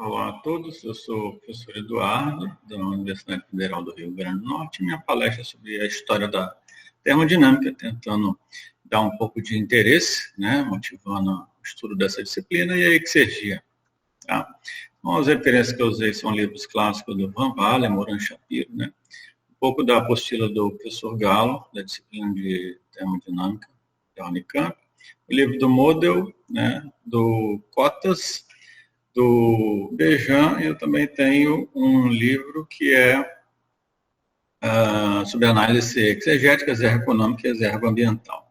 Olá a todos, eu sou o professor Eduardo, da Universidade Federal do Rio Grande do Norte. Minha palestra é sobre a história da termodinâmica, tentando dar um pouco de interesse, né, motivando o estudo dessa disciplina e a exergia. Tá? Bom, as referências que eu usei são livros clássicos do Van Vale, Moran Shapiro, né, um pouco da apostila do professor Galo, da disciplina de termodinâmica da Unicamp, o livro do Model, né, do Cotas, do Bejan. Eu também tenho um livro que é sobre análise exegética, ergo-econômica e ergo-ambiental.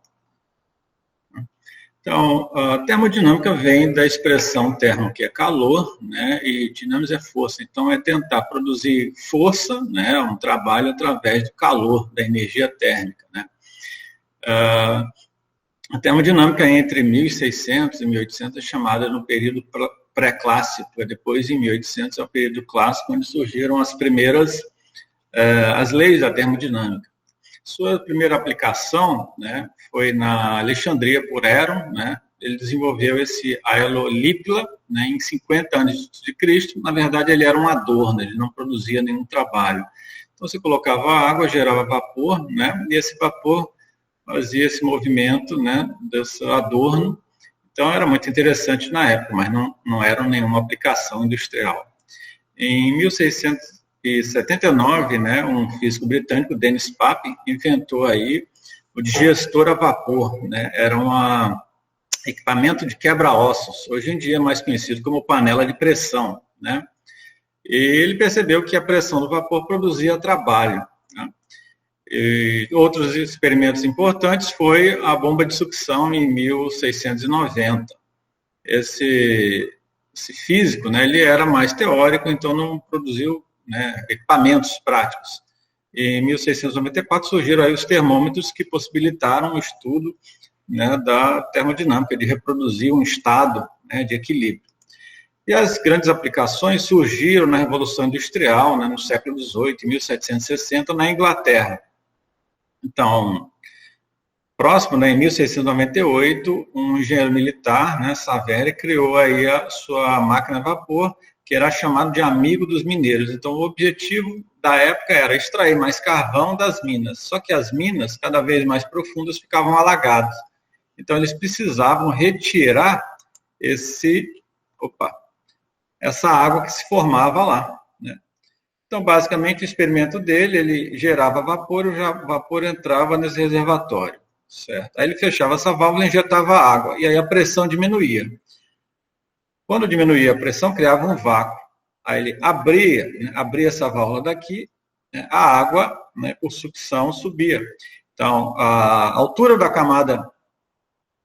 Então, a termodinâmica vem da expressão termo, que é calor, né, e dinâmica é força. Então, é tentar produzir força, né, um trabalho através do calor, da energia térmica, né. A termodinâmica entre 1600 e 1800 é chamada no período pré-clássico, depois em 1800 é o período clássico, onde surgiram as primeiras as leis da termodinâmica. Sua primeira aplicação, né, foi na Alexandria por Heron, né. Ele desenvolveu esse aerolípila, né, em 50 anos de Cristo. Na verdade, ele era um adorno, ele não produzia nenhum trabalho. Então, você colocava água, gerava vapor, né, e esse vapor fazia esse movimento, né, desse adorno. Então, era muito interessante na época, mas não era nenhuma aplicação industrial. Em 1679, né, um físico britânico, Dennis Papin, inventou aí o digestor a vapor, né, era um equipamento de quebra-ossos, hoje em dia é mais conhecido como panela de pressão, né, e ele percebeu que a pressão do vapor produzia trabalho, né. E outros experimentos importantes foi a bomba de sucção em 1690. Esse físico, né, ele era mais teórico, então não produziu, né, equipamentos práticos. Em 1694 surgiram aí os termômetros que possibilitaram o estudo, né, da termodinâmica, de reproduzir um estado, né, de equilíbrio. E as grandes aplicações surgiram na Revolução Industrial, né, no século XVIII, 1760, na Inglaterra. Então, próximo, né, em 1698, um engenheiro militar, né, Savery, criou aí a sua máquina a vapor, que era chamado de amigo dos mineiros. Então, o objetivo da época era extrair mais carvão das minas. Só que as minas, cada vez mais profundas, ficavam alagadas. Então, eles precisavam retirar essa água que se formava lá, né? Então, basicamente, o experimento dele, ele gerava vapor, e o vapor entrava nesse reservatório, certo? Aí ele fechava essa válvula e injetava água, e aí a pressão diminuía. Quando diminuía a pressão, criava um vácuo. Aí ele abria essa válvula daqui, né, a água, né, por sucção, subia. Então, a altura da camada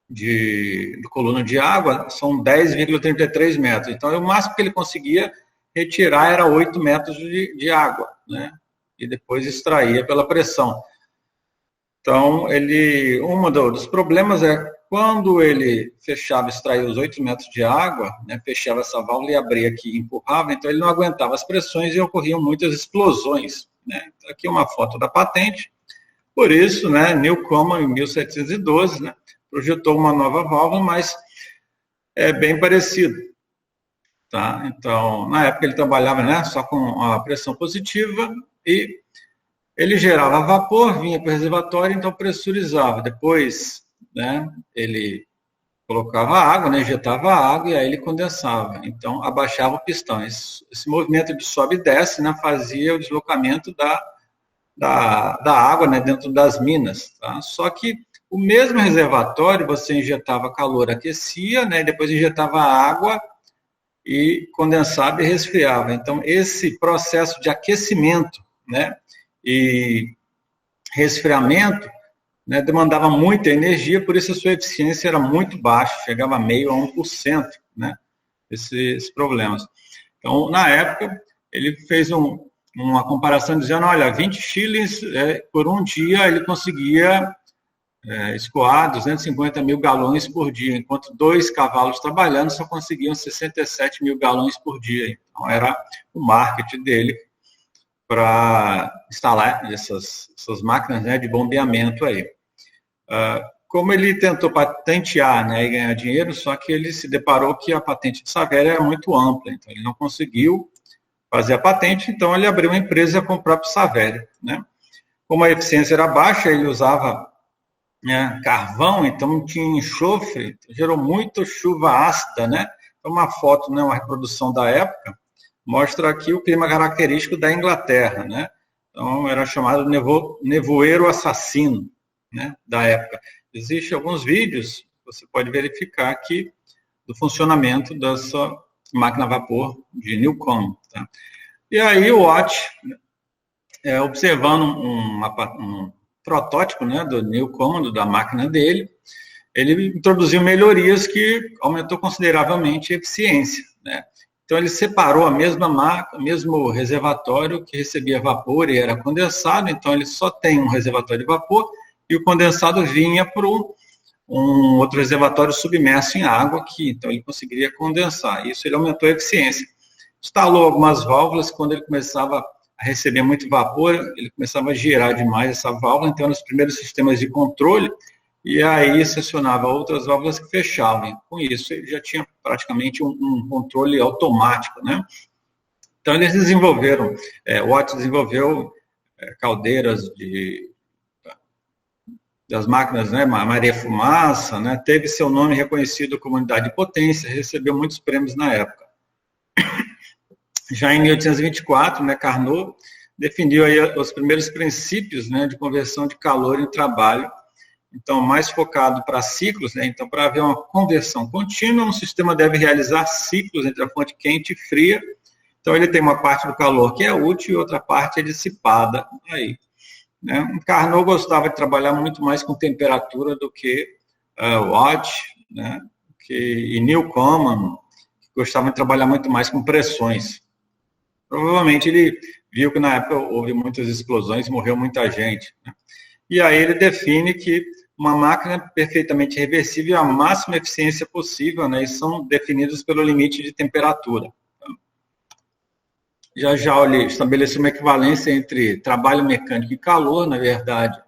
de coluna de água são 10,33 metros. Então, o máximo que ele conseguia retirar era 8 metros de água, né? E depois extraía pela pressão. Então, um dos problemas é quando ele fechava, extraía os 8 metros de água, né, fechava essa válvula e abria aqui e empurrava, então ele não aguentava as pressões e ocorriam muitas explosões, né? Aqui uma foto da patente. Por isso, né, Newcomen, em 1712, né, projetou uma nova válvula, mas é bem parecido. Tá? Então, na época ele trabalhava, né, só com a pressão positiva e ele gerava vapor, vinha para o reservatório, então pressurizava. Depois, né, ele colocava água, né, injetava água e aí ele condensava. Então, abaixava o pistão. Esse movimento de sobe e desce, né, fazia o deslocamento da água, né, dentro das minas. Tá? Só que o mesmo reservatório, você injetava calor, aquecia, né, depois injetava água e condensava e resfriava. Então, esse processo de aquecimento, né, e resfriamento, né, demandava muita energia, por isso a sua eficiência era muito baixa, chegava a 0,5% a 1%, né, esses problemas. Então, na época, ele fez uma comparação dizendo, olha, 20 shillings por um dia ele conseguia escoar 250 mil galões por dia, enquanto 2 cavalos trabalhando só conseguiam 67 mil galões por dia. Então, era o marketing dele para instalar essas máquinas, né, de bombeamento aí. como ele tentou patentear, né, e ganhar dinheiro, só que ele se deparou que a patente de Saverio era muito ampla, então ele não conseguiu fazer a patente, então ele abriu uma empresa com o próprio Saverio, né? Como a eficiência era baixa, ele usava, né, carvão, então não tinha enxofre, gerou muito chuva ácida, né? Então, uma foto, né, uma reprodução da época, mostra aqui o clima característico da Inglaterra, né? Então, era chamado nevoeiro assassino, né, da época. Existem alguns vídeos, você pode verificar aqui, do funcionamento dessa máquina a vapor de Newcomen. Tá? E aí o Watt, observando um protótipo, né, do Newcomen, da máquina dele, ele introduziu melhorias que aumentou consideravelmente a eficiência, né? Então ele separou a mesma máquina, o mesmo reservatório que recebia vapor e era condensado, então ele só tem um reservatório de vapor e o condensado vinha para um outro reservatório submerso em água aqui, então ele conseguiria condensar. Isso ele aumentou a eficiência. Instalou algumas válvulas, quando ele começava a receber muito vapor, ele começava a girar demais essa válvula, então nos primeiros sistemas de controle, e aí acionava outras válvulas que fechavam. Com isso, ele já tinha praticamente um controle automático, né? Então eles desenvolveram, o Watt desenvolveu caldeiras das máquinas, né, Maria-Fumaça, né, teve seu nome reconhecido como unidade de potência, recebeu muitos prêmios na época. Já em 1824, né, Carnot definiu aí os primeiros princípios, né, de conversão de calor em trabalho, então mais focado para ciclos, né, então para haver uma conversão contínua, um sistema deve realizar ciclos entre a fonte quente e fria, então ele tem uma parte do calor que é útil e outra parte é dissipada aí. Né? Carnot gostava de trabalhar muito mais com temperatura do que Watt, né? E Newcomen gostava de trabalhar muito mais com pressões. Provavelmente ele viu que na época houve muitas explosões, morreu muita gente. Né? E aí ele define que uma máquina perfeitamente reversível é a máxima eficiência possível, né? E são definidos pelo limite de temperatura. Já Joule estabeleceu uma equivalência entre trabalho mecânico e calor, na verdade,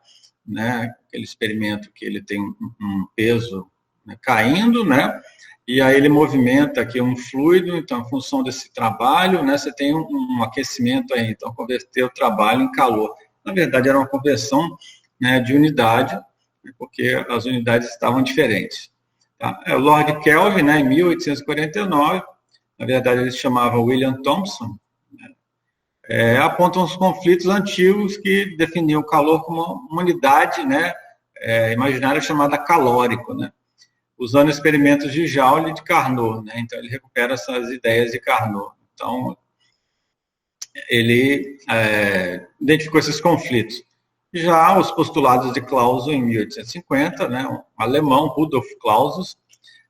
né, aquele experimento que ele tem um peso, né, caindo, né, e aí ele movimenta aqui um fluido, então, em função desse trabalho, né, você tem um aquecimento aí, então, converter o trabalho em calor. Na verdade, era uma conversão, né, de unidade, porque as unidades estavam diferentes. Tá? O Lord Kelvin, né, em 1849, na verdade, ele se chamava William Thomson, apontam os conflitos antigos que definiam o calor como uma unidade, né, imaginária chamada calórico, né, usando experimentos de Joule e de Carnot, né, então ele recupera essas ideias de Carnot. Então, ele identificou esses conflitos. Já os postulados de Clausius em 1850, né, um alemão, Rudolf Clausius,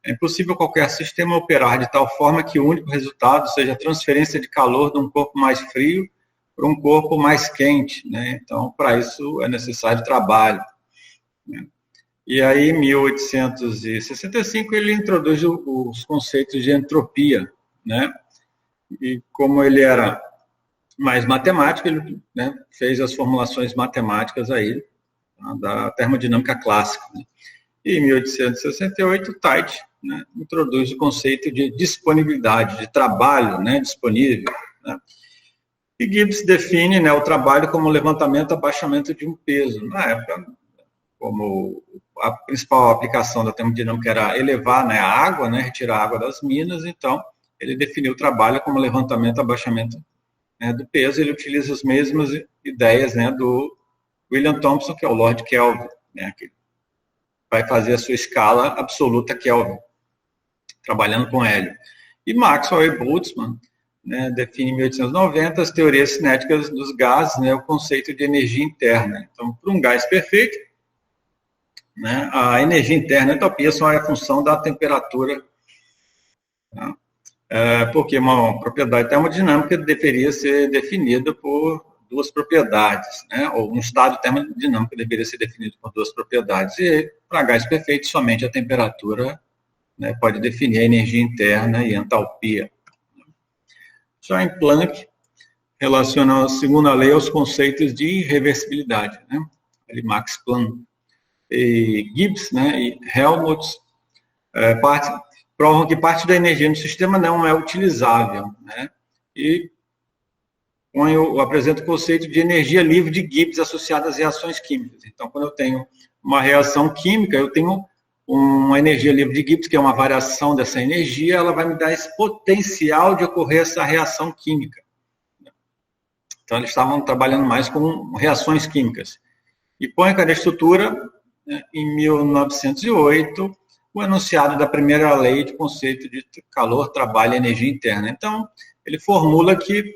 é impossível qualquer sistema operar de tal forma que o único resultado seja a transferência de calor de um corpo mais frio para um corpo mais quente, né? Então, para isso é necessário trabalho. Né? E aí, em 1865, ele introduz os conceitos de entropia, né? E como ele era mais matemático, ele, né, fez as formulações matemáticas aí, tá, da termodinâmica clássica. Né? E em 1868, Tite, né, introduz o conceito de disponibilidade, de trabalho, né, disponível. Né? E Gibbs define, né, o trabalho como levantamento e abaixamento de um peso. Na época, como a principal aplicação da termodinâmica era elevar, né, a água, né, retirar a água das minas, então ele definiu o trabalho como levantamento e abaixamento, né, do peso. Ele utiliza as mesmas ideias, né, do William Thomson, que é o Lord Kelvin, né, que vai fazer a sua escala absoluta Kelvin, trabalhando com hélio. E Maxwell e Boltzmann, né, define em 1890 as teorias cinéticas dos gases, né, o conceito de energia interna. Então, para um gás perfeito, né, a energia interna, a entropia, só é a função da temperatura, tá? Porque uma propriedade termodinâmica deveria ser definida por duas propriedades, né? Ou um estado termodinâmico deveria ser definido por duas propriedades. E para gás perfeito, somente a temperatura, né, pode definir a energia interna e a entalpia. Já em Planck, relaciona a segunda lei aos conceitos de irreversibilidade, né? Ele Max Planck. e Gibbs, né, e Helmholtz, provam que parte da energia no sistema não é utilizável, né, e apresento o conceito de energia livre de Gibbs associada às reações químicas. Então, quando eu tenho uma reação química, eu tenho uma energia livre de Gibbs, que é uma variação dessa energia, ela vai me dar esse potencial de ocorrer essa reação química. Então, eles estavam trabalhando mais com reações químicas. E põe cada estrutura, né, em 1908, o enunciado da primeira lei de conceito de calor, trabalho e energia interna. Então, ele formula que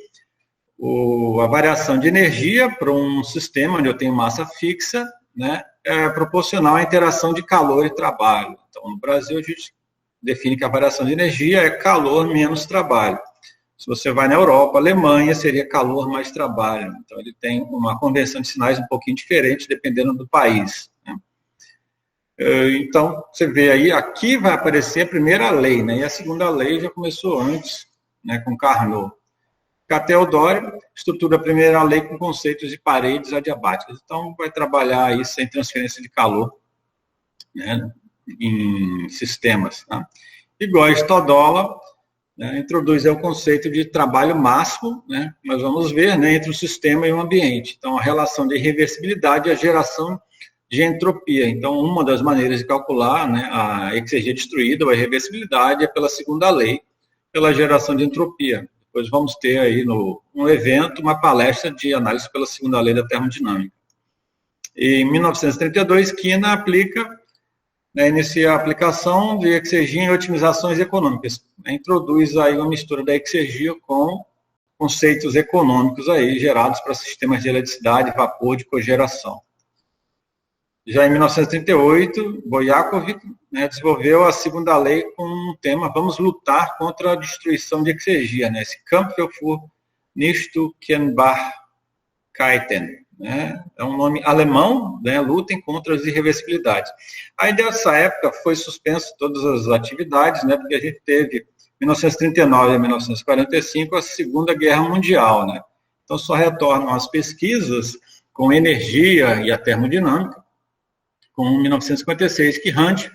a variação de energia para um sistema onde eu tenho massa fixa, né, é proporcional à interação de calor e trabalho. Então, no Brasil, a gente define que a variação de energia é calor menos trabalho. Se você vai na Europa, Alemanha, seria calor mais trabalho. Então, ele tem uma convenção de sinais um pouquinho diferente, dependendo do país, né? Então, você vê aí, aqui vai aparecer a primeira lei, né? E a segunda lei já começou antes, né, com Carnot. Teodoro estrutura a primeira lei com conceitos de paredes adiabáticas. Então, vai trabalhar isso sem transferência de calor, né, em sistemas, né? Igual Stodola, né, introduz o conceito de trabalho máximo, né, nós vamos ver, né, entre o sistema e o ambiente. Então, a relação de reversibilidade e a geração de entropia. Então, uma das maneiras de calcular, né, a exergia destruída ou a reversibilidade é pela segunda lei, pela geração de entropia. Depois vamos ter aí no evento uma palestra de análise pela segunda lei da termodinâmica. Em 1932, Quina aplica, né, inicia a aplicação de exergia em otimizações econômicas. Introduz aí uma mistura da exergia com conceitos econômicos aí gerados para sistemas de eletricidade, vapor, de cogeração. Já em 1938, Boyakovich, né, desenvolveu a segunda lei com um tema: vamos lutar contra a destruição de exergia, né, esse Kampf für Nichtunkenbarkeiten, né, é um nome alemão, né, lutem contra as irreversibilidades. Aí, dessa época, foi suspenso todas as atividades, né, porque a gente teve, 1939 a 1945, a Segunda Guerra Mundial, né, então só retornam as pesquisas com energia e a termodinâmica, com 1956, que Hunt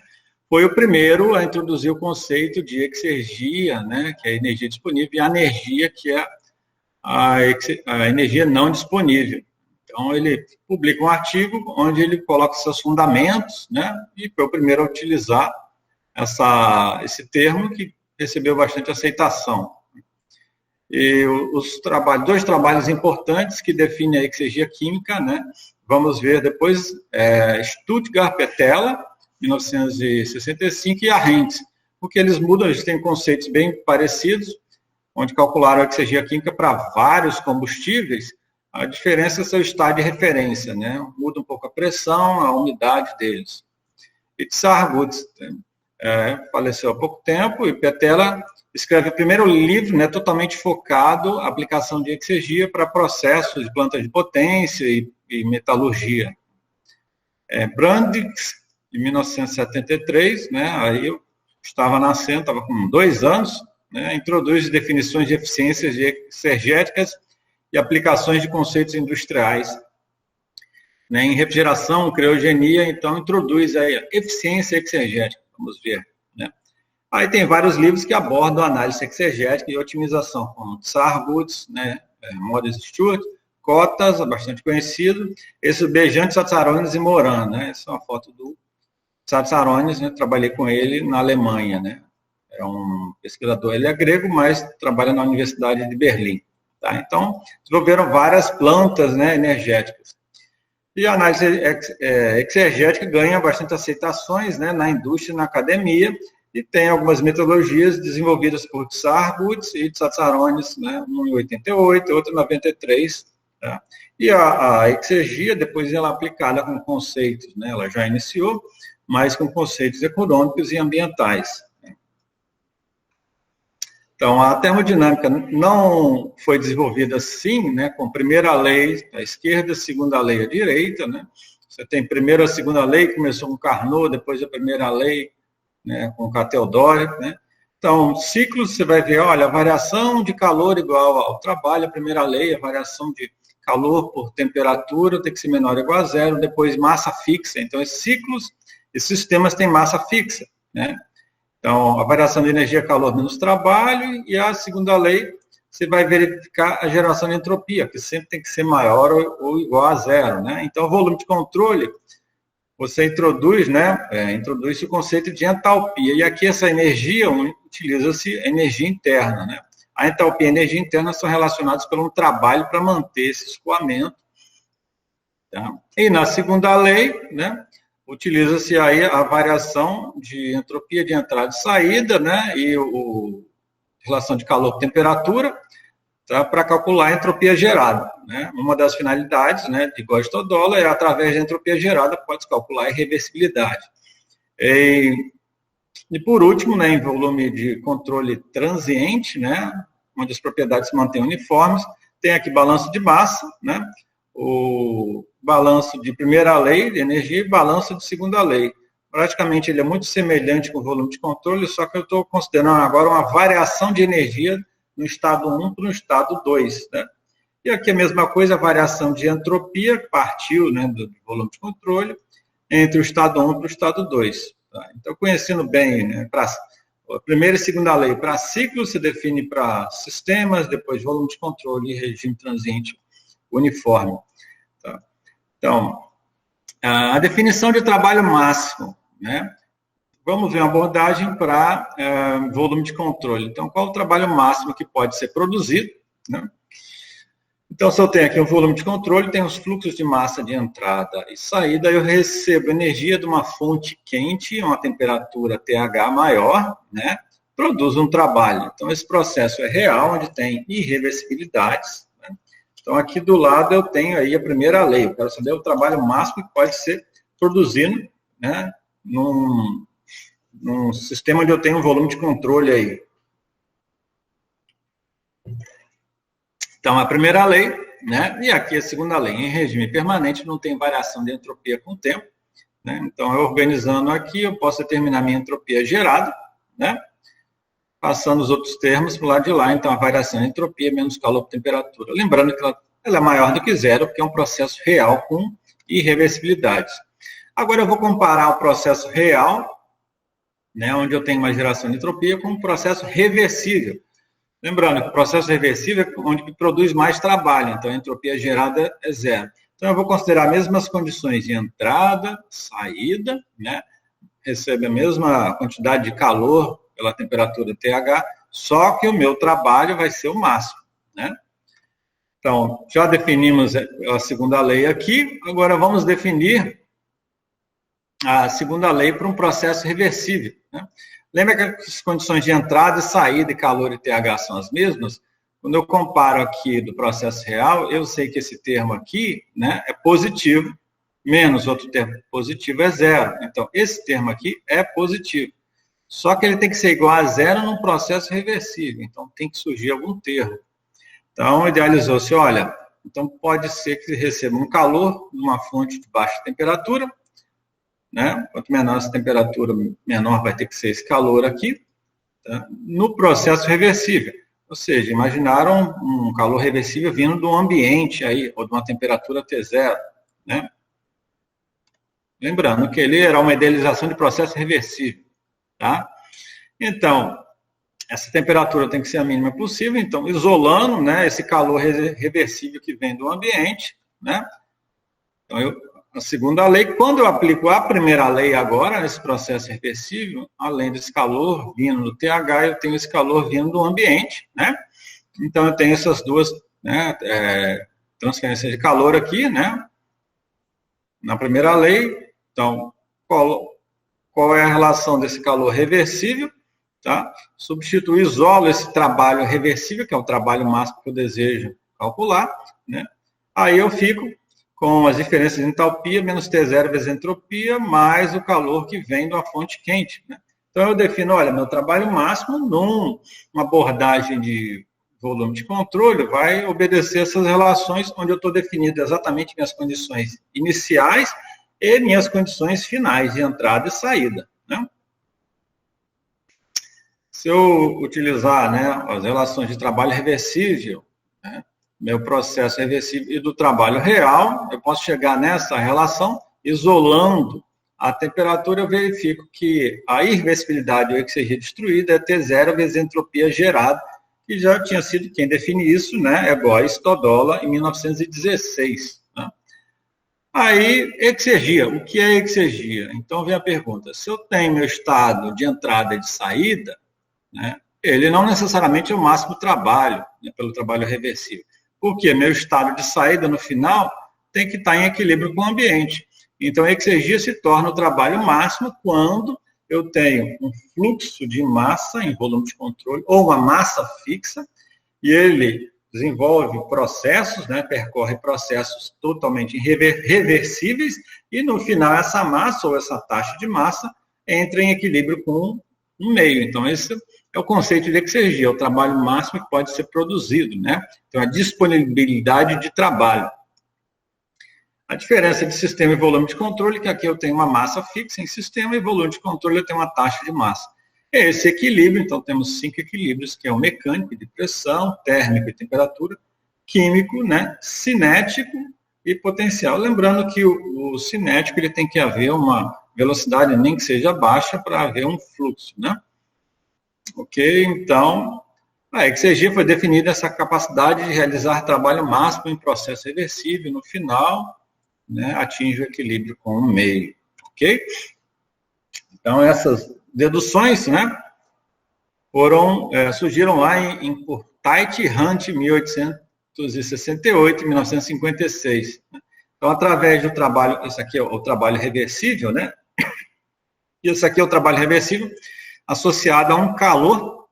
foi o primeiro a introduzir o conceito de exergia, né, que é a energia disponível, e a energia, que é a energia não disponível. Então, ele publica um artigo onde ele coloca seus fundamentos, né, e foi o primeiro a utilizar esse termo, que recebeu bastante aceitação. E dois trabalhos importantes que definem a exergia química, né, vamos ver depois, Stuttgart Petella, 1965, e Arendts, porque eles mudam, eles têm conceitos bem parecidos, onde calcularam a exergia química para vários combustíveis. A diferença é seu estado de referência, né? Muda um pouco a pressão, a umidade deles. E Tsar Woods faleceu há pouco tempo, e Petella escreve o primeiro livro, né, totalmente focado na aplicação de exergia para processos de plantas de potência e metalurgia. Brandix, em 1973, né, aí eu estava nascendo, estava com 2 anos, né, introduz definições de eficiências exergéticas e aplicações de conceitos industriais. Né, em refrigeração, criogenia, então introduz aí a eficiência exergética, vamos ver. Né. Aí tem vários livros que abordam a análise exergética e otimização, como Tsar Woods, né, Morris Stewart, Cotas, bastante conhecido, esse Bejante, Tsatsarones e Moran, né? Essa é uma foto do Tsatsarones, né? Trabalhei com ele na Alemanha, né? É um pesquisador, ele é grego, mas trabalha na Universidade de Berlim, tá? Então, desenvolveram várias plantas, né, energéticas. E a análise exergética ganha bastante aceitações, né, na indústria e na academia, e tem algumas metodologias desenvolvidas por Tsar Woods e Tsatsarones, né, um em 88, outro em 93, tá? E a exergia, depois ela é aplicada com conceitos, né? Ela já iniciou, mas com conceitos econômicos e ambientais. Então, a termodinâmica não foi desenvolvida assim, né, com primeira lei à esquerda, segunda lei à direita, né? Você tem primeiro a segunda lei, que começou com Carnot, depois a primeira lei, né, com Teodoro, né? Então, ciclos, você vai ver, olha, a variação de calor igual ao trabalho, a primeira lei, a variação de calor por temperatura tem que ser menor ou igual a zero, depois massa fixa. Então, esses ciclos, esses sistemas têm massa fixa, né? Então, a variação de energia é calor menos trabalho, e a segunda lei, você vai verificar a geração de entropia, que sempre tem que ser maior ou igual a zero, né? Então, o volume de controle, você introduz, né? Introduz o conceito de entalpia, e aqui essa energia, utiliza-se energia interna, né? A entalpia e a energia interna são relacionados pelo trabalho para manter esse escoamento, tá? E na segunda lei, né? Utiliza-se aí a variação de entropia de entrada e saída, né? E relação de calor-temperatura, tá? Para calcular a entropia gerada, né? Uma das finalidades, né, de Gosto-Todolo é, através da entropia gerada, pode calcular a irreversibilidade. E por último, né, em volume de controle transiente, né, onde as propriedades se mantêm uniformes, tem aqui balanço de massa, né, o balanço de primeira lei de energia e balanço de segunda lei. Praticamente ele é muito semelhante com o volume de controle, só que eu estou considerando agora uma variação de energia no estado 1 para o estado 2, né? E aqui a mesma coisa, a variação de entropia, partiu, né, do volume de controle, entre o estado 1 para o estado 2. Tá? Então, conhecendo bem, né, para a primeira e segunda lei, para ciclo se define para sistemas, depois volume de controle e regime transiente uniforme. Tá? Então, a definição de trabalho máximo, né? Vamos ver uma abordagem para volume de controle. Então, qual o trabalho máximo que pode ser produzido, né? Então, se eu tenho aqui um volume de controle, tem os fluxos de massa de entrada e saída, eu recebo energia de uma fonte quente, uma temperatura TH maior, né? Produz um trabalho. Então, esse processo é real, onde tem irreversibilidades, né? Então, aqui do lado eu tenho aí a primeira lei. Eu quero saber o trabalho máximo que pode ser produzido, né, num sistema onde eu tenho um volume de controle aí. Então, a primeira lei, né, e aqui a segunda lei. Em regime permanente não tem variação de entropia com o tempo, né? Então, eu organizando aqui, eu posso determinar minha entropia gerada, né, passando os outros termos para o lado de lá. Então, a variação de entropia menos calor por temperatura. Lembrando que ela é maior do que zero, porque é um processo real com irreversibilidades. Agora, eu vou comparar o processo real, né, onde eu tenho uma geração de entropia, com um processo reversível. Lembrando que o processo reversível é onde produz mais trabalho, então a entropia gerada é zero. Então, eu vou considerar as mesmas condições de entrada, saída, né, recebe a mesma quantidade de calor pela temperatura TH, só que o meu trabalho vai ser o máximo, né? Então, já definimos a segunda lei aqui, agora vamos definir a segunda lei para um processo reversível, né? Lembra que as condições de entrada e saída de calor e TH são as mesmas? Quando eu comparo aqui do processo real, eu sei que esse termo aqui, né, é positivo, menos outro termo positivo é zero. Então, esse termo aqui é positivo. Só que ele tem que ser igual a zero num processo reversível. Então, tem que surgir algum termo. Então, idealizou-se, olha, então pode ser que receba um calor de uma fonte de baixa temperatura, né? Quanto menor essa temperatura, menor vai ter que ser esse calor aqui, tá? No processo reversível. Ou seja, imaginaram um calor reversível vindo do ambiente aí, ou de uma temperatura T0, né? Lembrando que ele era uma idealização de processo reversível, tá? Então, essa temperatura tem que ser a mínima possível, então, isolando, né, esse calor reversível que vem do ambiente, né? Então, a segunda lei, quando eu aplico a primeira lei agora, nesse processo reversível, além desse calor vindo do TH, eu tenho esse calor vindo do ambiente, né? Então, eu tenho essas duas, né, transferências de calor aqui, né? Na primeira lei, então, qual é a relação desse calor reversível? Tá? Substituo, isolo esse trabalho reversível, que é o trabalho máximo que eu desejo calcular, né? Aí eu fico com as diferenças de entalpia, menos T0 vezes entropia, mais o calor que vem de uma fonte quente, né? Então, eu defino, olha, meu trabalho máximo numa abordagem de volume de controle vai obedecer essas relações onde eu estou definindo exatamente minhas condições iniciais e minhas condições finais de entrada e saída, né? Se eu utilizar, né, as relações de trabalho reversível, né, meu processo reversível e do trabalho real, eu posso chegar nessa relação, isolando a temperatura, eu verifico que a irreversibilidade ou exergia destruída é T0 vezes a entropia gerada, que já tinha sido quem define isso, né? É Góes Todola, em 1916. Né? Aí, exergia. O que é exergia? Então, vem a pergunta. Se eu tenho meu estado de entrada e de saída, né, ele não necessariamente é o máximo trabalho, né, pelo trabalho reversível. Porque meu estado de saída, no final, tem que estar em equilíbrio com o ambiente. Então, a exergia se torna o trabalho máximo quando eu tenho um fluxo de massa em volume de controle, ou uma massa fixa, e ele desenvolve processos, né, percorre processos totalmente reversíveis, e no final essa massa, ou essa taxa de massa, entra em equilíbrio com um meio. Então, esse é o conceito de exergia, o trabalho máximo que pode ser produzido, né? Então, a disponibilidade de trabalho. A diferença de sistema e volume de controle, que aqui eu tenho uma massa fixa em sistema e volume de controle eu tenho uma taxa de massa. É esse equilíbrio, então temos 5 equilíbrios, que é o mecânico de pressão, térmico e temperatura, químico, né, cinético e potencial. Lembrando que o cinético ele tem que haver uma velocidade nem que seja baixa para haver um fluxo, né? Ok, então a exergia foi definida essa capacidade de realizar trabalho máximo em processo reversível, no final, né, atinge o equilíbrio com o meio, ok? Então, essas deduções, né, surgiram lá em Tait e Hunt, 1868 e 1956. Então, através do trabalho, esse aqui é o trabalho reversível, né, e esse aqui é o trabalho reversível associado a um calor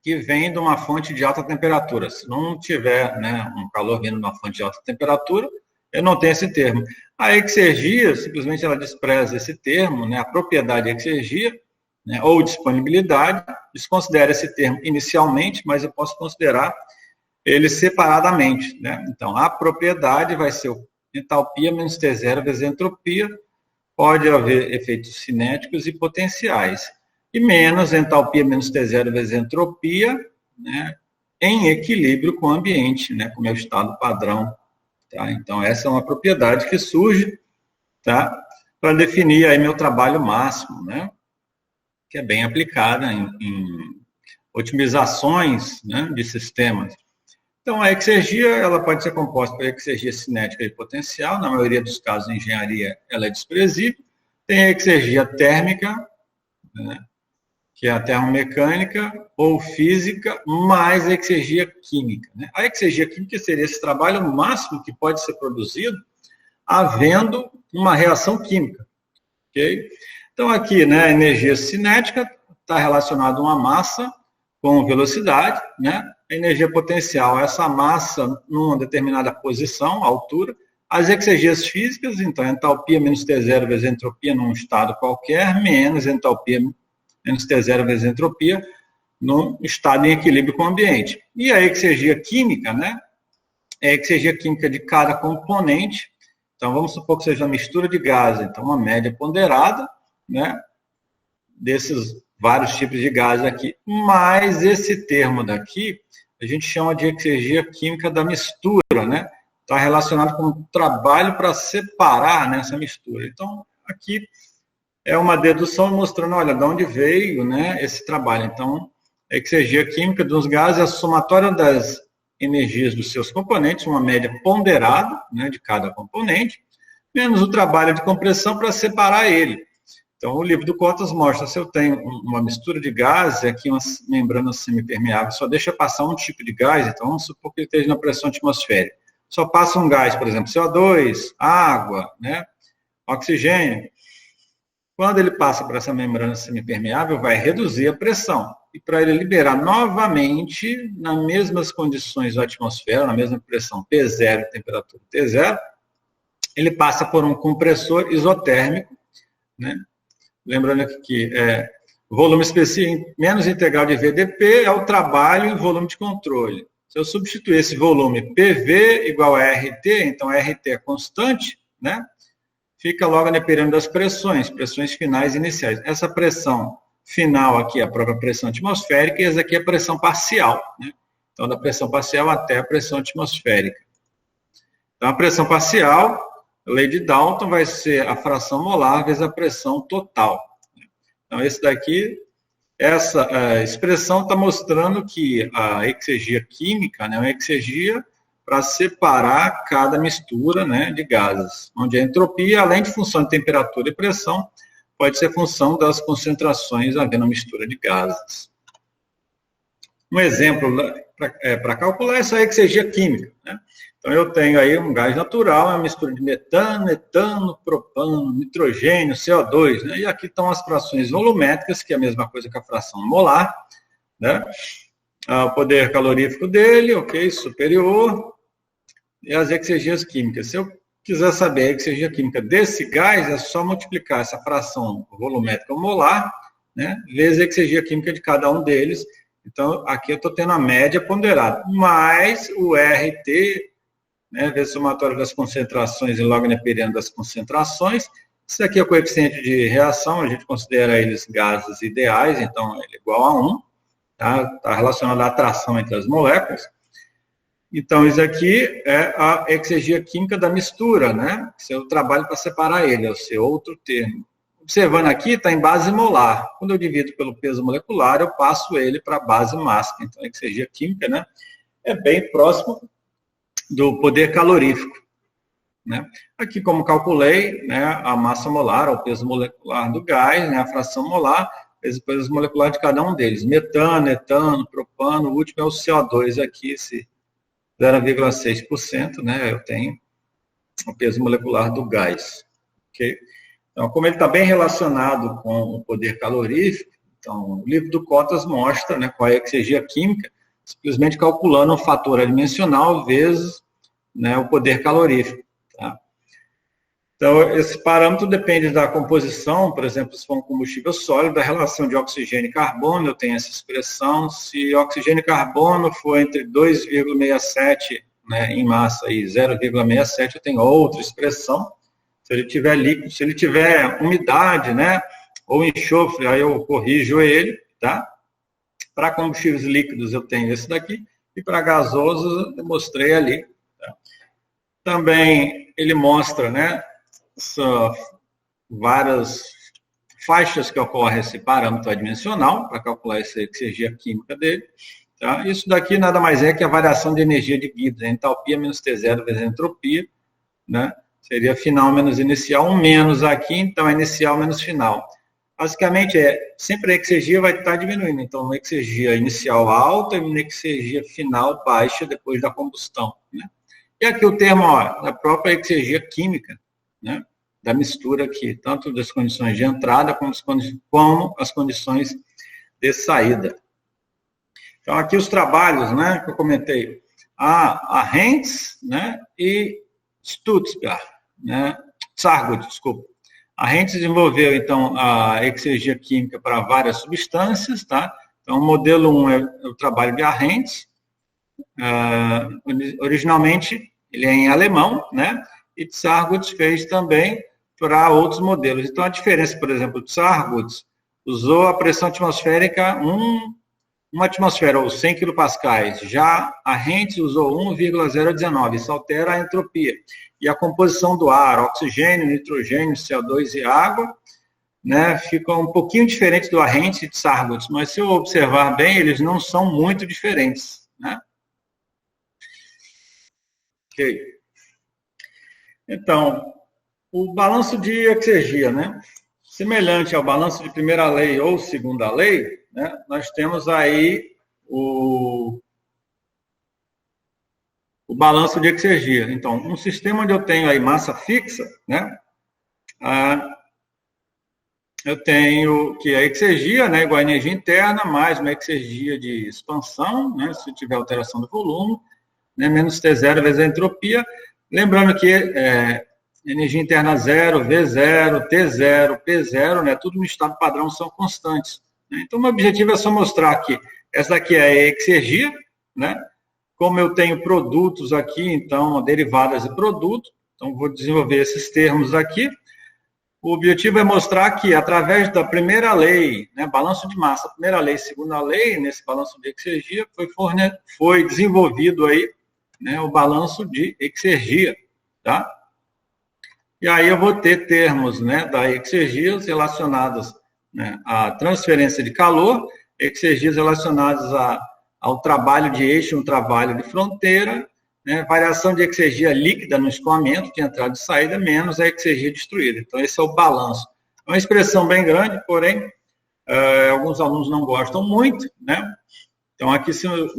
que vem de uma fonte de alta temperatura. Se não tiver, né, um calor vindo de uma fonte de alta temperatura, eu não tenho esse termo. A exergia, simplesmente ela despreza esse termo, né, a propriedade exergia, né, ou disponibilidade, desconsidera esse termo inicialmente, mas eu posso considerar ele separadamente. Né? Então, a propriedade vai ser entalpia menos T0 vezes entropia, pode haver efeitos cinéticos e potenciais, e menos entalpia menos T0 vezes entropia, né, em equilíbrio com o ambiente, né, com o meu estado padrão. Tá? Então, essa é uma propriedade que surge, tá, para definir aí meu trabalho máximo, né, que é bem aplicada em otimizações, né, de sistemas. Então, a exergia ela pode ser composta por exergia cinética e potencial. Na maioria dos casos, em engenharia, ela é desprezível. Tem a exergia térmica, né, que é a termomecânica ou física, mais a exergia química. Né? A exergia química seria esse trabalho máximo que pode ser produzido havendo uma reação química. Okay? Então, aqui, né, a energia cinética está relacionada a uma massa com velocidade, né? A energia potencial, essa massa numa determinada posição, altura. As exergias físicas, então, entalpia menos T0 vezes entropia num estado qualquer, menos entalpia menos T0 vezes entropia, num estado em equilíbrio com o ambiente. E a exergia química, né? É a exergia química de cada componente. Então, vamos supor que seja uma mistura de gases, então, uma média ponderada, né? Desses vários tipos de gases aqui. Mas esse termo daqui, a gente chama de exergia química da mistura, né? Está relacionado com o trabalho para separar, né, essa mistura. Então, aqui é uma dedução mostrando, olha, de onde veio, né, esse trabalho. Então, a exergia química dos gases é a somatória das energias dos seus componentes, uma média ponderada, né, de cada componente, menos o trabalho de compressão para separar ele. Então, o livro do Cotas mostra, se eu tenho uma mistura de gases, aqui uma membrana semipermeável, só deixa passar um tipo de gás, então vamos supor que ele esteja na pressão atmosférica. Só passa um gás, por exemplo, CO2, água, né, oxigênio. Quando ele passa por essa membrana semipermeável, vai reduzir a pressão. E para ele liberar novamente, nas mesmas condições da atmosfera, na mesma pressão P0 e temperatura T0, ele passa por um compressor isotérmico, né? Lembrando que volume específico menos integral de VDP é o trabalho em volume de controle. Se eu substituir esse volume PV igual a RT, então RT é constante, né? Fica logo na pirâmide das pressões finais e iniciais. Essa pressão final aqui é a própria pressão atmosférica e essa aqui é a pressão parcial, né? Então, da pressão parcial até a pressão atmosférica. Então, a pressão parcial, a lei de Dalton, vai ser a fração molar vezes a pressão total. Então, essa expressão está mostrando que a exergia química, né, é uma exergia para separar cada mistura, né, de gases, onde a entropia, além de função de temperatura e pressão, pode ser função das concentrações havendo mistura de gases. Um exemplo para calcular essa exergia química, né? Então, eu tenho aí um gás natural, é uma mistura de metano, etano, propano, nitrogênio, CO2, né? E aqui estão as frações volumétricas, que é a mesma coisa que a fração molar, né? O poder calorífico dele, ok, superior, e as exergias químicas. Se eu quiser saber a exergia química desse gás, é só multiplicar essa fração volumétrica molar, né, vezes a exergia química de cada um deles. Então, aqui eu estou tendo a média ponderada, mais o RT, né, vezes o somatório das concentrações e log neperiano das concentrações. Isso aqui é o coeficiente de reação, a gente considera eles gases ideais, então ele é igual a 1, tá? Está relacionado à atração entre as moléculas. Então, isso aqui é a exergia química da mistura, né? Esse é o trabalho para separar ele, é o seu outro termo. Observando aqui, está em base molar. Quando eu divido pelo peso molecular, eu passo ele para a base mássica. Então, a exergia química, né, é bem próximo do poder calorífico, né? Aqui, como calculei, né, a massa molar, o peso molecular do gás, né, a fração molar, vezes o peso molecular de cada um deles. Metano, etano, propano, o último é o CO2 aqui, esse 0,6%, né, eu tenho o peso molecular do gás, ok? Então, como ele está bem relacionado com o poder calorífico, então, o livro do Cottas mostra, né, qual é a exergia química, simplesmente calculando um fator adimensional vezes, né, o poder calorífico, tá? Então, esse parâmetro depende da composição, por exemplo, se for um combustível sólido, da relação de oxigênio e carbono, eu tenho essa expressão. Se oxigênio e carbono for entre 2,67, né, em massa e 0,67, eu tenho outra expressão. Se ele tiver líquido, se ele tiver umidade, né, ou enxofre, aí eu corrijo ele, tá? Para combustíveis líquidos eu tenho esse daqui, e para gasosos eu mostrei ali, tá? Também ele mostra, né, várias faixas que ocorre esse parâmetro adimensional, para calcular essa exergia química dele, tá? Isso daqui nada mais é que a variação de energia de Gibbs, a entalpia menos T0 vezes a entropia, né? Seria final menos inicial, um menos aqui, então é inicial menos final. Basicamente, sempre a exergia vai estar diminuindo. Então, uma exergia inicial alta e uma exergia final baixa depois da combustão, né? E aqui o termo, ó, da própria exergia química, né, da mistura aqui, tanto das condições de entrada como as condições de saída. Então, aqui os trabalhos, né, que eu comentei, a Hentz, né, e Stutzgar, né, Sargut, desculpa. A Hentz desenvolveu, então, a exergia química para várias substâncias, tá? Então, o modelo 1 é o trabalho de Hentz. Originalmente, ele é em alemão, né? E Sargut fez também para outros modelos. Então, a diferença, por exemplo, de Sargut usou a pressão atmosférica 1 atmosfera, ou 100 kPa. Já a Hentz usou 1,019. Isso altera a entropia. E a composição do ar, oxigênio, nitrogênio, CO2 e água, né, fica um pouquinho diferente do Hentz e de Sargut, mas se eu observar bem, eles não são muito diferentes, né? Ok. Então, o balanço de exergia, né? Semelhante ao balanço de primeira lei ou segunda lei, né, nós temos aí o balanço de exergia. Então, um sistema onde eu tenho aí massa fixa, né, eu tenho que a exergia, né, igual a energia interna, mais uma exergia de expansão, né, se tiver alteração do volume, né, menos T0 vezes a entropia. Lembrando que energia interna 0, V0, T0, P0, né, tudo no estado padrão são constantes, né? Então, o meu objetivo é só mostrar que essa daqui é a exergia, né? Como eu tenho produtos aqui, então, derivadas de produto, então vou desenvolver esses termos aqui. O objetivo é mostrar que, através da primeira lei, né, balanço de massa, primeira lei, segunda lei, nesse balanço de exergia, foi desenvolvido aí, né, o balanço de exergia, tá? E aí eu vou ter termos, né, da exergia relacionados, né, à transferência de calor, exergias relacionadas ao trabalho de eixo, um trabalho de fronteira, né, variação de exergia líquida no escoamento, de entrada e saída, menos a exergia destruída. Então, esse é o balanço. É uma expressão bem grande, porém, alguns alunos não gostam muito, né? Então, aqui, se o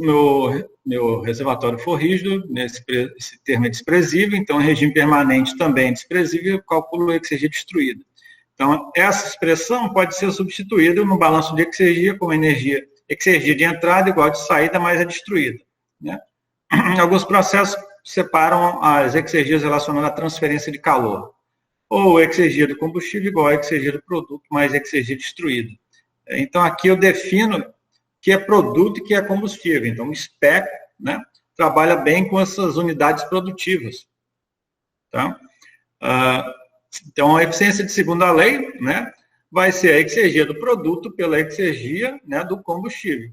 meu reservatório for rígido, esse termo é desprezível, então, em regime permanente também é desprezível, eu calculo a exergia destruída. Então, essa expressão pode ser substituída no balanço de exergia como exergia de entrada igual de saída, mas é destruída, né? Alguns processos separam as exergias relacionadas à transferência de calor. Ou exergia do combustível igual a exergia do produto, mais exergia destruída. Então, aqui eu defino que é produto e que é combustível. Então, o SPEC, né, trabalha bem com essas unidades produtivas. Tá? Então, a eficiência de segunda lei, né, vai ser a exergia do produto pela exergia, né, do combustível.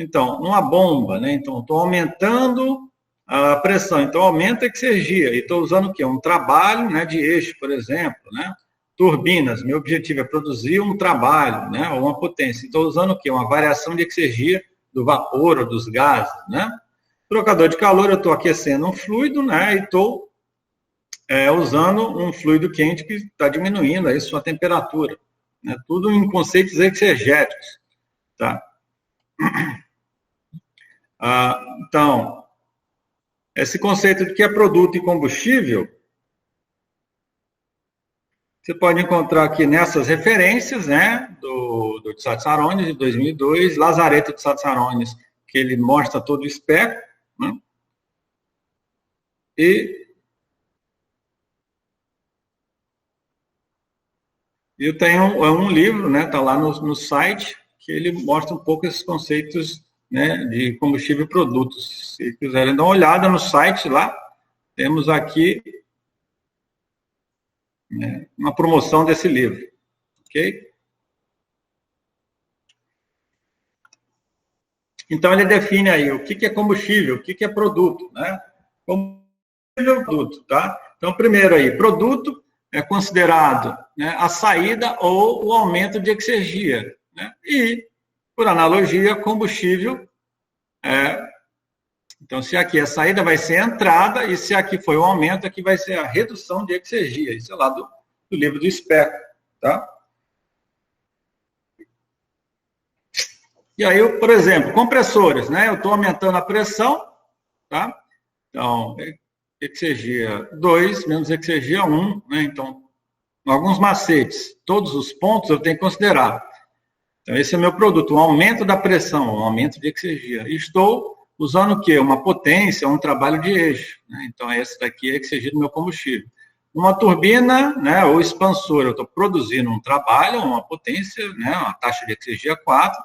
Então, uma bomba, né? Então, estou aumentando a pressão, então aumenta a exergia. E estou usando o quê? Um trabalho, né, de eixo, por exemplo, né? Turbinas, meu objetivo é produzir um trabalho, né, ou uma potência. Estou usando o quê? Uma variação de exergia do vapor ou dos gases, né? Trocador de calor, eu estou aquecendo um fluido, né, e estou usando um fluido quente que está diminuindo aí sua temperatura, né? Tudo em conceitos exegéticos, tá? Então, esse conceito de que é produto e combustível, você pode encontrar aqui nessas referências, né, do Tsatsaronis, de 2002, Lazareto de Tsatsaronis, que ele mostra todo o espectro, né, e eu tenho um livro, né, está lá no site, que ele mostra um pouco esses conceitos, né, de combustível e produtos. Se quiserem dar uma olhada no site lá, temos aqui, né, uma promoção desse livro, ok? Então, ele define aí o que é combustível, o que é produto, né? Combustível é produto, tá? Então, primeiro aí, produto é considerado, né, a saída ou o aumento de exergia, né? E, por analogia, combustível então, se aqui a saída vai ser a entrada, e se aqui foi o aumento, aqui vai ser a redução de exergia. Isso é lá do livro do SPEC, tá? E aí, por exemplo, compressores, né? Eu estou aumentando a pressão, tá? Então, exergia 2 menos exergia 1, né? Então, alguns macetes, todos os pontos eu tenho que considerar. Então, esse é o meu produto, um aumento da pressão, um aumento de exergia. Estou usando o quê? Uma potência, um trabalho de eixo, né? Então, esse daqui é exergia do meu combustível. Uma turbina, né, ou expansor, eu estou produzindo um trabalho, uma potência, né, uma taxa de exergia 4,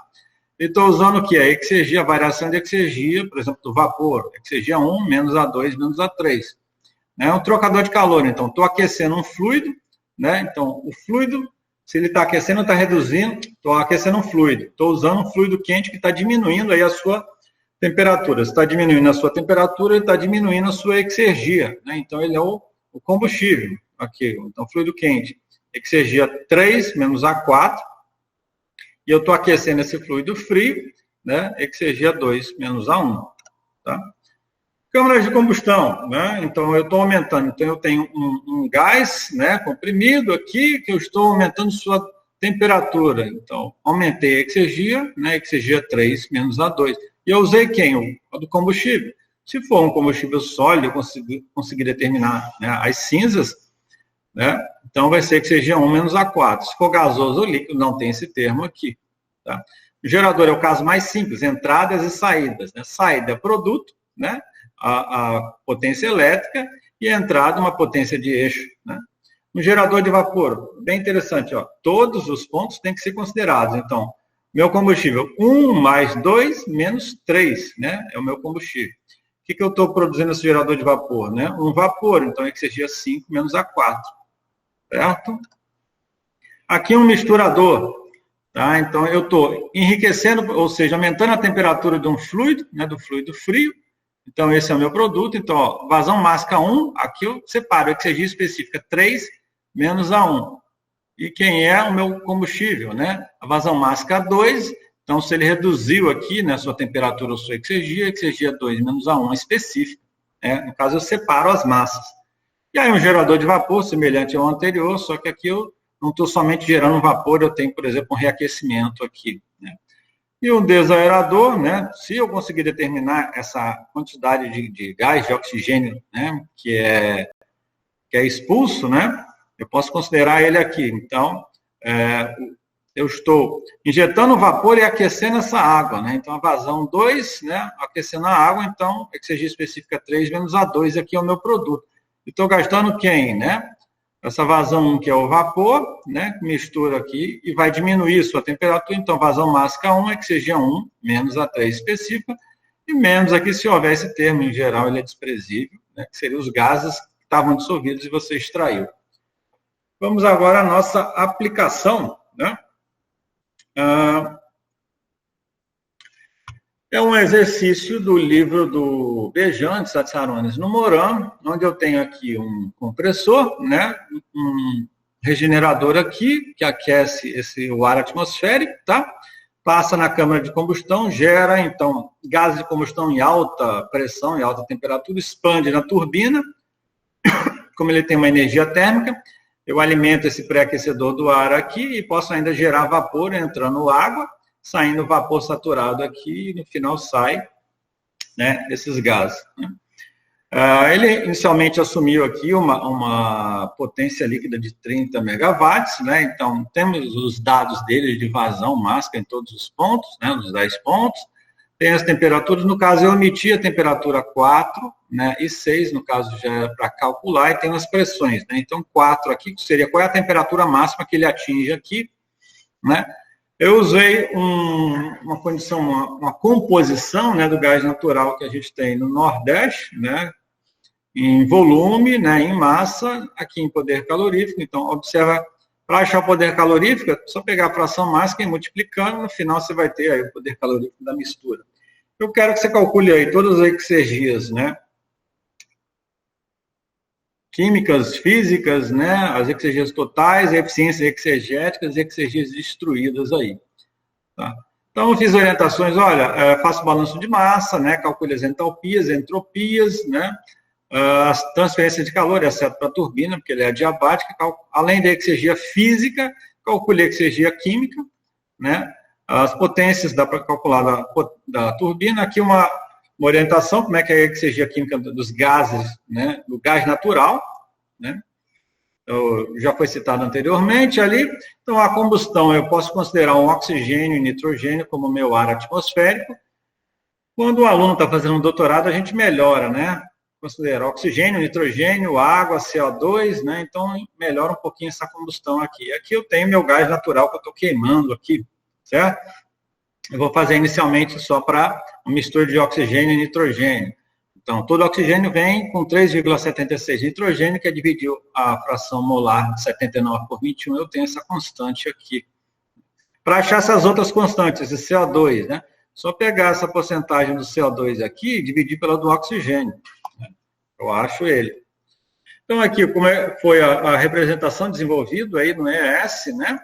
e estou usando o quê? A exergia, a variação de exergia, por exemplo, do vapor, exergia 1, menos A2, menos A3. É um trocador de calor, então, estou aquecendo um fluido, né? Então, o fluido, se ele está aquecendo, está reduzindo, estou aquecendo um fluido. Estou usando um fluido quente que está diminuindo aí a sua temperatura. Se está diminuindo a sua temperatura, ele está diminuindo a sua exergia, né? Então, ele é o combustível, aqui, então, fluido quente. Exergia 3 menos A4, e eu estou aquecendo esse fluido frio, né? Exergia 2 menos A1, tá? Câmaras de combustão, né? Então, eu estou aumentando. Então, eu tenho um gás, né, comprimido aqui, que eu estou aumentando sua temperatura. Então, aumentei a exergia, né, exergia 3 menos A2. E eu usei quem? O do combustível. Se for um combustível sólido, eu conseguir determinar, né, as cinzas, né? Então, vai ser exergia 1 menos A4. Se for gasoso ou líquido, não tem esse termo aqui, tá? O gerador é o caso mais simples, entradas e saídas, né? Saída é produto, né? A potência elétrica, e a entrada, uma potência de eixo, né? No gerador de vapor, bem interessante, ó, todos os pontos têm que ser considerados. Então, meu combustível, 1 mais 2 menos 3, né? É o meu combustível. O que eu estou produzindo nesse gerador de vapor, né? Um vapor, então exergia 5 menos A4, certo? Aqui é um misturador, tá? Então, eu estou enriquecendo, ou seja, aumentando a temperatura de um fluido, né, do fluido frio. Então, esse é o meu produto. Então, ó, vazão máxima 1, aqui eu separo, exergia específica 3 menos a 1. E quem é o meu combustível, né? A vazão máxima 2, então, se ele reduziu aqui, né, sua temperatura ou sua exergia 2 menos a 1 específica. Né? No caso, eu separo as massas. E aí, um gerador de vapor, semelhante ao anterior, só que aqui eu não estou somente gerando vapor, eu tenho, por exemplo, um reaquecimento aqui. Né? E um desaerador, né, se eu conseguir determinar essa quantidade de gás, de oxigênio, né, que é expulso, né, eu posso considerar ele aqui. Então, eu estou injetando vapor e aquecendo essa água. Né? Então, a vazão 2, né, aquecendo a água, então, exergia específica 3 menos a 2 aqui é o meu produto. Estou gastando quem, né? Essa vazão 1, que é o vapor, né? Mistura aqui e vai diminuir sua temperatura. Então, vazão máxima 1 é que seja 1 menos a 3 específica. E menos aqui, se houver esse termo, em geral, ele é desprezível, né? Que seriam os gases que estavam dissolvidos e você extraiu. Vamos agora à nossa aplicação, né? É um exercício do livro do Bejan, de Satsarones no Moran, onde eu tenho aqui um compressor, né, um regenerador aqui, que aquece o ar atmosférico, tá? Passa na câmara de combustão, gera, então, gases de combustão em alta pressão, em alta temperatura, expande na turbina. Como ele tem uma energia térmica, eu alimento esse pré-aquecedor do ar aqui e posso ainda gerar vapor entrando água, saindo vapor saturado aqui, e no final sai, né, esses gases. Né? Ele inicialmente assumiu aqui uma potência líquida de 30 megawatts, né? Então temos os dados dele de vazão máxima em todos os pontos, né, nos 10 pontos. Tem as temperaturas, no caso eu omiti a temperatura 4, né, e 6, no caso já é para calcular, e tem as pressões. Né? Então 4 aqui seria qual é a temperatura máxima que ele atinge aqui, né? Eu usei uma condição, uma composição, né, do gás natural que a gente tem no Nordeste, né, em volume, né, em massa, aqui em poder calorífico. Então, observa, para achar o poder calorífico, é só pegar a fração máxima e multiplicando, no final você vai ter aí o poder calorífico da mistura. Eu quero que você calcule aí todas as exergias, né, químicas, físicas, né, as exergias totais, eficiências exegéticas e exergias destruídas aí. Tá? Então, eu fiz orientações, olha, faço balanço de massa, né, calcule as entalpias, entropias, né, as transferências de calor, exceto para a turbina, porque ele é adiabática, além da exergia física, calcule a exergia química, né, as potências dá para calcular da turbina, aqui uma orientação, como é que é a exergia química dos gases, né, do gás natural, né, já foi citado anteriormente ali. Então, a combustão, eu posso considerar um oxigênio e nitrogênio como meu ar atmosférico. Quando o aluno está fazendo um doutorado, a gente melhora, né, considera oxigênio, nitrogênio, água, CO2, né, então melhora um pouquinho essa combustão aqui. Aqui eu tenho meu gás natural que eu estou queimando aqui, certo? Eu vou fazer inicialmente só para uma mistura de oxigênio e nitrogênio. Então, todo oxigênio vem com 3,76 nitrogênio, que é dividir a fração molar de 79 por 21, eu tenho essa constante aqui. Para achar essas outras constantes, esse CO2, né? Só pegar essa porcentagem do CO2 aqui e dividir pela do oxigênio. Eu acho ele. Então, aqui, como foi a representação desenvolvida aí no ES, né?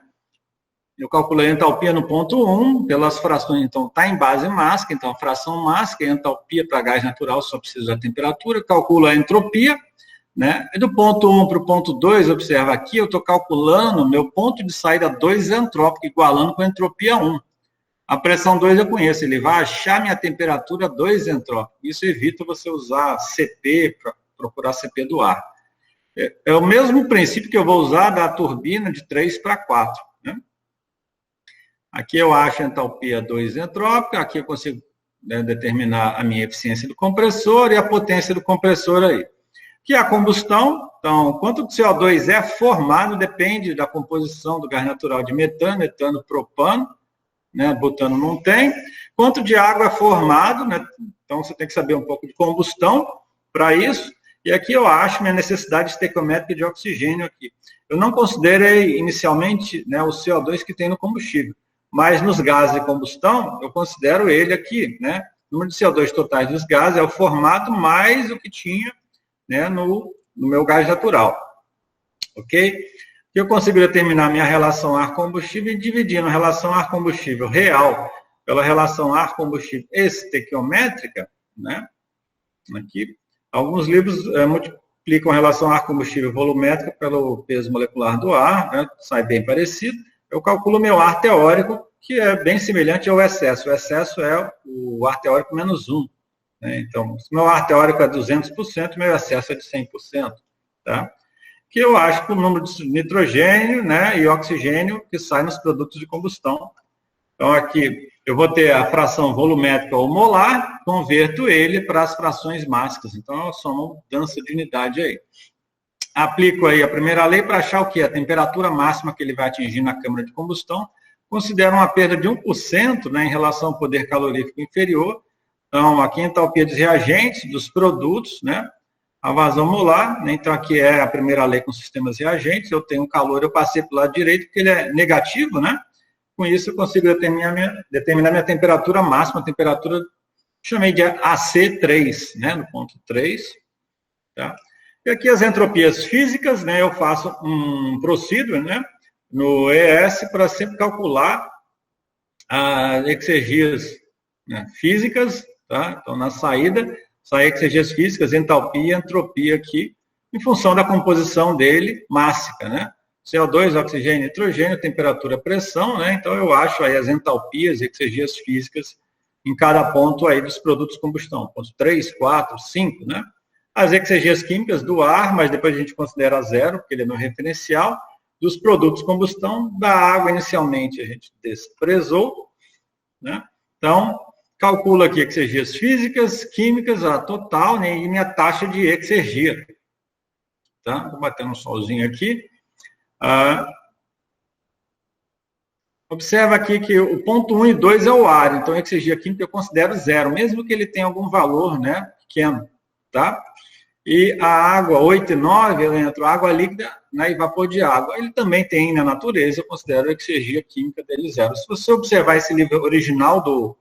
Eu calculei a entalpia no ponto 1, pelas frações, então, está em base mássica, então, a fração mássica e a entalpia para gás natural só precisa da temperatura, calculo a entropia, né? E do ponto 1 para o ponto 2, observa aqui, eu estou calculando meu ponto de saída 2 entrópico, igualando com a entropia 1. A pressão 2 eu conheço, ele vai achar minha temperatura 2 entrópico. Isso evita você usar CP, para procurar CP do ar. É o mesmo princípio que eu vou usar da turbina de 3 para 4, né? Aqui eu acho a entalpia 2 entrópica, aqui eu consigo, né, determinar a minha eficiência do compressor e a potência do compressor aí. Aqui é a combustão, então, quanto de CO2 é formado depende da composição do gás natural de metano, etano, propano, né, butano não tem. Quanto de água é formado, né, então você tem que saber um pouco de combustão para isso. E aqui eu acho minha necessidade estequiométrica de oxigênio aqui. Eu não considerei inicialmente, né, o CO2 que tem no combustível, mas nos gases de combustão, eu considero ele aqui, né? O número de CO2 totais dos gases é o formato mais o que tinha, né, no meu gás natural. Ok? Eu consigo determinar minha relação ar-combustível dividindo a relação ar-combustível real pela relação ar-combustível estequiométrica, né? Aqui, alguns livros multiplicam a relação ar-combustível volumétrica pelo peso molecular do ar, né? Sai bem parecido. Eu calculo meu ar teórico, que é bem semelhante ao excesso. O excesso é o ar teórico menos 1. Né? Então, se meu ar teórico é 200%, meu excesso é de 100%. Tá? Que eu acho que o número de nitrogênio, né, e oxigênio que sai nos produtos de combustão. Então, aqui eu vou ter a fração volumétrica ou molar, converto ele para as frações mássicas. Então, é só uma mudança de unidade aí. Aplico aí a primeira lei para achar o quê? A temperatura máxima que ele vai atingir na câmara de combustão. Considero uma perda de 1%, né, em relação ao poder calorífico inferior. Então, aqui a entalpia dos reagentes, dos produtos, né, a vazão molar, né? Então aqui é a primeira lei com sistemas reagentes, eu tenho calor, eu passei para o lado direito, porque ele é negativo, né? Com isso eu consigo determinar minha temperatura máxima, a temperatura, chamei de AC3, né? No ponto 3, tá? E aqui as entropias físicas, né? Eu faço um procedure, né? No ES para sempre calcular as exergias, né, físicas, tá? Então na saída, exergias físicas, entalpia e entropia aqui, em função da composição dele, mássica, né? CO2, oxigênio, nitrogênio, temperatura, pressão, né? Então, eu acho aí as entalpias e exergias físicas em cada ponto aí dos produtos de combustão. Ponto 3, 4, 5, né? As exergias químicas do ar, mas depois a gente considera zero, porque ele é meu referencial. Dos produtos de combustão, da água, inicialmente, a gente desprezou, né? Então, calculo aqui exergias físicas, químicas, a total, né, e minha taxa de exergia. Tá? Vou bater um solzinho aqui. Observa aqui que o ponto 1 e 2 é o ar, então a exergia química eu considero zero, mesmo que ele tenha algum valor, né, pequeno. Tá? E a água 8 e 9, eu entro água líquida, né, e vapor de água. Ele também tem na natureza, eu considero a exergia química dele zero. Se você observar esse livro original do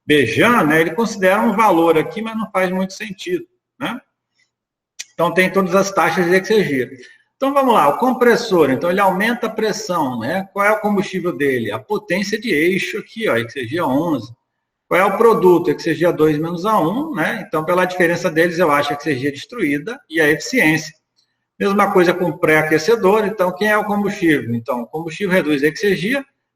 Bejan, né, ele considera um valor aqui, mas não faz muito sentido, né? Então, tem todas as taxas de exergia. Então, vamos lá, o compressor, então, ele aumenta a pressão, né? Qual é o combustível dele? A potência de eixo aqui, ó, exergia 11. Qual é o produto? Exergia 2 menos A1, né? Então, pela diferença deles, eu acho a exergia destruída e a eficiência. Mesma coisa com o pré-aquecedor, então, quem é o combustível? Então, o combustível reduz a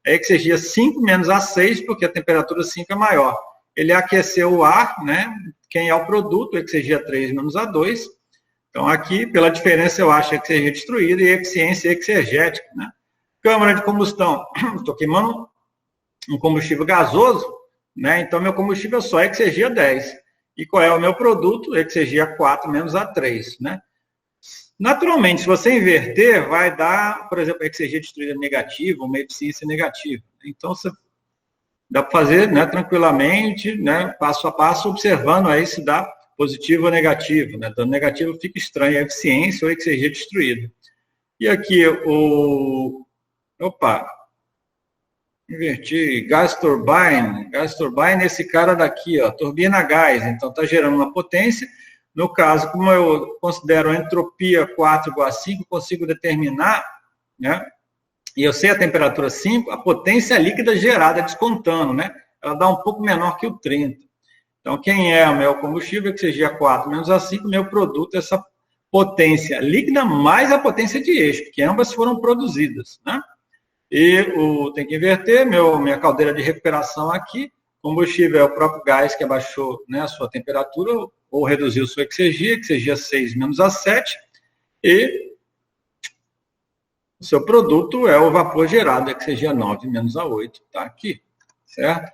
exergia 5 menos A6, porque a temperatura 5 é maior. Ele aqueceu o ar, né? Quem é o produto? Exergia 3 menos A2. Então, aqui, pela diferença, eu acho a exergia destruída e a eficiência exergética, né? Câmara de combustão. Estou queimando um combustível gasoso, né? Então, meu combustível é só exergia 10. E qual é o meu produto? Exergia 4 menos A3, né? Naturalmente, se você inverter, vai dar, por exemplo, a exergia destruída negativa, uma eficiência negativa. Então, você dá para fazer, né, tranquilamente, né, passo a passo, observando aí se dá positivo ou negativo. Né? Dando negativo fica estranho a eficiência ou a exergia destruída. E aqui, inverti, gás turbine, esse cara daqui, ó, turbina a gás, então está gerando uma potência. No caso, como eu considero a entropia 4 igual a 5, consigo determinar, né? E eu sei a temperatura 5, a potência líquida gerada, descontando, né? Ela dá um pouco menor que o 30. Então, quem é o meu combustível, que seja 4 menos A5, meu produto é essa potência líquida mais a potência de eixo, que ambas foram produzidas, né? E tem que inverter, minha caldeira de recuperação aqui, combustível é o próprio gás que abaixou, né, a sua temperatura, ou reduziu sua exergia 6 menos A7, e o seu produto é o vapor gerado, exergia 9 menos A8, está aqui, certo?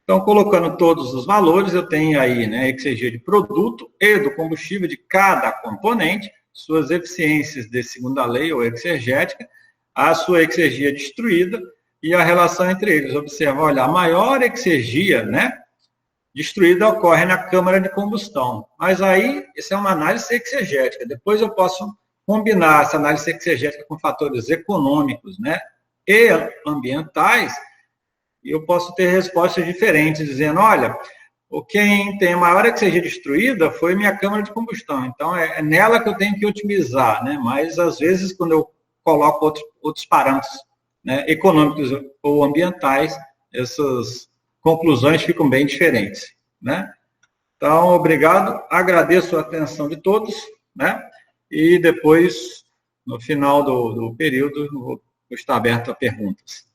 Então, colocando todos os valores, eu tenho aí, né, exergia de produto e do combustível de cada componente, suas eficiências de segunda lei ou exergética, a sua exergia destruída e a relação entre eles. Observa, olha, a maior exergia, né, destruída ocorre na câmara de combustão. Mas aí, isso é uma análise exegética. Depois eu posso combinar essa análise exegética com fatores econômicos, né, e ambientais, e eu posso ter respostas diferentes, dizendo, olha, quem tem a maior exergia destruída foi minha câmara de combustão, então é nela que eu tenho que otimizar, né, mas às vezes quando eu coloco outros parâmetros, né, econômicos ou ambientais, essas conclusões ficam bem diferentes, né. Então, obrigado, agradeço a atenção de todos, né, e depois, no final do período, vou estar aberto a perguntas.